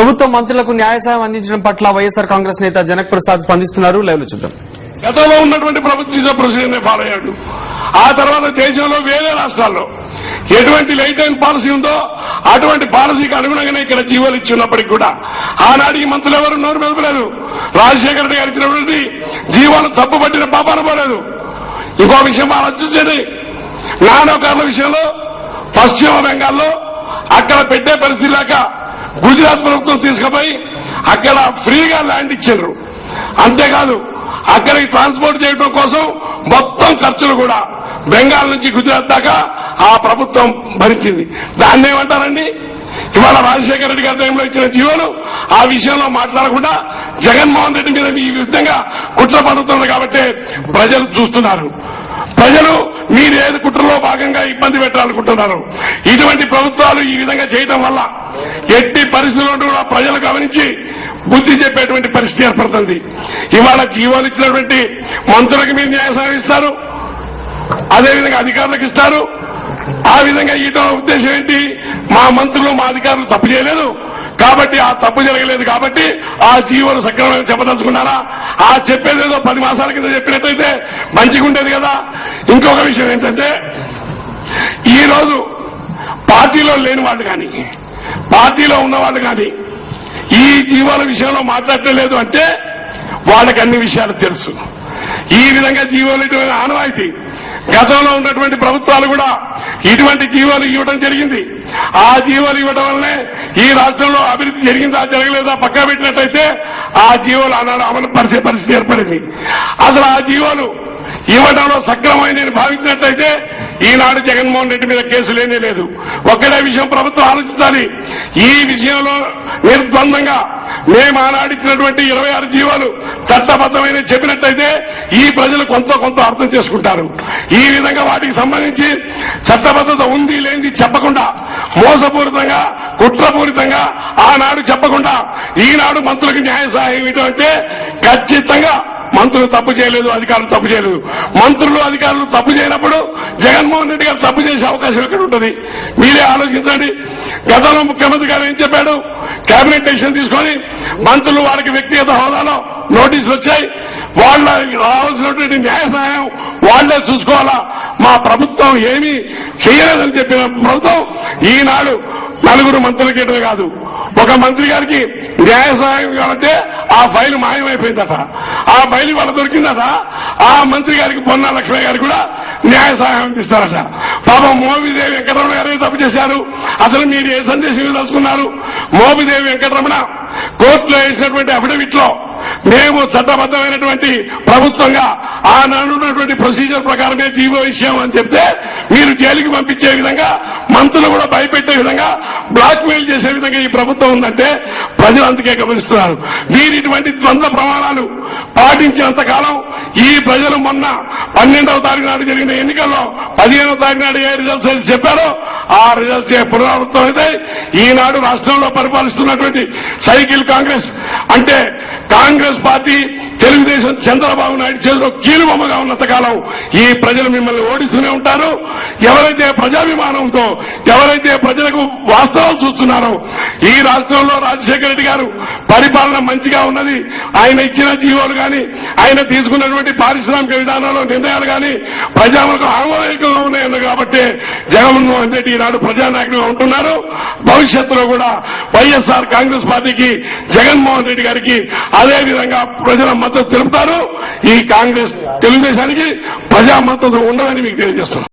ప్రభుత్వ మంత్రులకు న్యాయ సాయం అందించడం పట్ల వైఎస్ఆర్ కాంగ్రెస్ నేత జనక్ ప్రసాద్ స్పందిస్తున్నారు. లైవ్ లో చూద్దాం. గతంలో ఉన్నటువంటి ప్రభుత్వ ప్రొసీజర్నే ఫాలో అయ్యాడు. ఆ తర్వాత దేశంలో వేరే రాష్ట్రాల్లో ఎటువంటి లైట్ లైన్ పాలసీ ఉందో అటువంటి పాలసీకి అనుగుణంగానే ఇక్కడ జీవోలు ఇచ్చి ఉన్నప్పటికీ కూడా ఆనాడు ఈ మంత్రులు ఎవరు నోరు మెదపలేదు. రాజశేఖర రెడ్డి గారు ఇచ్చినటువంటి జీవోలు తప్పుపట్టిన పాపాన పోలేదు. ఇంకో విషయం ఆలోచించండి. నానోకార్ల విషయంలో పశ్చిమ బెంగాల్లో అక్కడ పెట్టే పరిస్థితి లేక గుజరాత్ ప్రభుత్వం తీసుకుపోయి అక్కడ ఫ్రీగా ల్యాండ్ ఇచ్చారు. అంతేకాదు అక్కడికి ట్రాన్స్పోర్ట్ చేయడం కోసం మొత్తం ఖర్చులు కూడా బెంగాల్ నుంచి గుజరాత్ దాకా ఆ ప్రభుత్వం భరించింది. దాన్ని ఏమంటారండి? ఇవాళ రాజశేఖర రెడ్డి గారి టైంలో ఇచ్చిన జీవోలు ఆ విషయంలో మాట్లాడకుండా జగన్మోహన్ రెడ్డి మీద ఈ విధంగా కుట్ర పడుతుంది కాబట్టి ప్రజలు చూస్తున్నారు. ప్రజలు మీరు ఏది కుట్రలో భాగంగా ఇబ్బంది పెట్టాలనుకుంటున్నారు. ఇటువంటి ప్రభుత్వాలు ఈ విధంగా చేయడం వల్ల ఎట్టి పరిస్థితుల్లో కూడా ప్రజలు గమనించి బుద్ధి చెప్పేటువంటి పరిస్థితి ఏర్పడుతుంది. ఇవాళ జీవోలు ఇచ్చినటువంటి మంత్రులకు మీరు న్యాయసాయం ఇస్తారు, అదేవిధంగా అధికారులకు ఇస్తారు. ఆ విధంగా ఇవ్వడం ఉద్దేశం ఏంటి? మా మంత్రులు మా అధికారులు తప్పు చేయలేదు కాబట్టి ఆ తప్పు జరగలేదు కాబట్టి ఆ జీవోలు సక్రమంగా చెప్పదలుచుకున్నారా? ఆ చెప్పేదేదో 10 మాసాల కింద చెప్పినట్టయితే మంచిగా ఉండేది కదా. ఇంకొక విషయం ఏంటంటే ఈ రోజు పార్టీలో లేని వాళ్ళు కానీ పార్టీలో ఉన్నవాళ్ళు కానీ ఈ జీవోల విషయంలో మాట్లాడలేదు అంటే వాళ్ళకి అన్ని విషయాలు తెలుసు. ఈ విధంగా జీవోలు ఇటువంటి ఆనవాయితీ గతంలో ఉన్నటువంటి ప్రభుత్వాలు కూడా ఇటువంటి జీవోలు ఇవ్వడం జరిగింది. ఆ జీవోలు ఇవ్వడం వల్లనే ఈ రాష్ట్రంలో అభివృద్ధి జరిగిందా జరగలేదా పక్కా పెట్టినట్టయితే ఆ జీవోలు ఆనాడు అమలు పరిచే పరిస్థితి ఏర్పడింది. అసలు ఆ జీవోలు ఇవ్వడంలో సక్రమమైన భావించినట్టయితే ఈనాడు జగన్మోహన్ రెడ్డి మీద కేసు లేనే లేదు. ఒక్కడే విషయం ప్రభుత్వం ఆలోచించాలి. ఈ విషయంలో నిర్ద్వందంగా మేము ఆనాడిచ్చినటువంటి 26 జీవోలు చట్టబద్దమైన చెప్పినట్టయితే ఈ ప్రజలు కొంత అర్థం చేసుకుంటారు. ఈ విధంగా వాటికి సంబంధించి చట్టబద్దత ఉంది లేనిది చెప్పకుండా మోసపూరితంగా కుట్రపూరితంగా ఆనాడు చెప్పకుండా ఈనాడు మంత్రులకు న్యాయ సహాయం ఇవ్వడం అంటే ఖచ్చితంగా మంత్రులు తప్పు చేయలేదు, అధికారులు తప్పు చేయలేదు. మంత్రులు అధికారులు తప్పు చేయనప్పుడు జగన్మోహన్ రెడ్డి గారు తప్పు చేసే అవకాశం ఎక్కడ ఉంటుంది? మీరే ఆలోచించండి. గతంలో ముఖ్యమంత్రి గారు ఏం చెప్పాడు? కేబినెట్ డెసిషన్ తీసుకొని మంత్రులు వారికి వ్యక్తిగత హోదాలో నోటీసులు వచ్చాయి, వాళ్ళకి రావాల్సినటువంటి న్యాయ సహాయం వాళ్లే చూసుకోవాలా, మా ప్రభుత్వం ఏమీ చేయలేదని చెప్పిన ప్రభుత్వం ఈనాడు 4 మంత్రులకి ఇవ్వడం కాదు, ఒక మంత్రి గారికి న్యాయ సహాయం కావాలంటే ఆ ఫైల్ మాయమైపోయిందట. ఆ ఫైల్ వాళ్ళ దొరికిందట. ఆ మంత్రి గారికి పొన్నా లక్ష్మయ్య గారికి కూడా న్యాయ సహాయం అందిస్తారట. పాపం మోపిదేవి వెంకటరమణ గారే తప్పు చేశారు. అసలు మీరు ఏ సందేశం ఇవ్వదలుచుకున్నారు? మోపిదేవి వెంకటరమణ కోర్టులో వేసినటువంటి అఫిడవిట్ లో మేము చట్టబద్దమైనటువంటి ప్రభుత్వంగా ఆనాడున్నటువంటి ప్రొసీజర్ ప్రకారమే జీవో విషయం అని చెప్తే మీరు జైలుకి పంపించే విధంగా మంత్రులు కూడా భయపెట్టే విధంగా బ్లాక్ మెయిల్ చేసే విధంగా ఈ ప్రభుత్వం ఉందంటే ప్రజలు అందుకే గమనిస్తున్నారు. మీరు ఇటువంటి ద్వంద్వ ప్రమాణాలు పాటించినంత కాలం ఈ ప్రజలు మొన్న 12వ తారీఖు నాడు జరిగిన ఎన్నికల్లో 15వ తారీఖు నాడు ఏ రిజల్ట్స్ చెప్పారో ఆ రిజల్ట్స్ పునరావృతం అయితే ఈనాడు రాష్ట్రంలో పరిపాలిస్తున్నటువంటి సైకిల్ కాంగ్రెస్ అంటే కాంగ్రెస్ పార్టీ తెలుగుదేశం చంద్రబాబు నాయుడు చేతిలో కీలుబొమ్మగా ఉన్నంతకాలం ఈ ప్రజలు మిమ్మల్ని ఓడిస్తూనే ఉంటారు. ఎవరైతే ప్రజాభిమానంతో ఎవరైతే ప్రజలకు వాస్తవం చూస్తున్నారో ఈ రాష్ట్రంలో రాజశేఖర రెడ్డి గారు పరిపాలన మంచిగా ఉన్నది, ఆయన ఇచ్చిన జీవోలు కానీ ఆయన తీసుకున్నటువంటి పారిశ్రామిక విధానంలో నిర్ణయాలు కానీ ప్రజలకు ఆమోదయోగ్యంగా ఉన్నాయన్నారు కాబట్టి జగన్మోహన్ రెడ్డి ఈనాడు ప్రజానాయకుడిగా ఉంటున్నారు. భవిష్యత్తులో కూడా వైఎస్ఆర్ కాంగ్రెస్ పార్టీకి జగన్మోహన్ రెడ్డి గారికి అదే విధంగా ప్రజల మద్దతు తెలుపుతారు. ఈ కాంగ్రెస్ తెలుగుదేశానికి ప్రజా మద్దతు ఉండదని మీకు తెలియజేస్తున్నాం.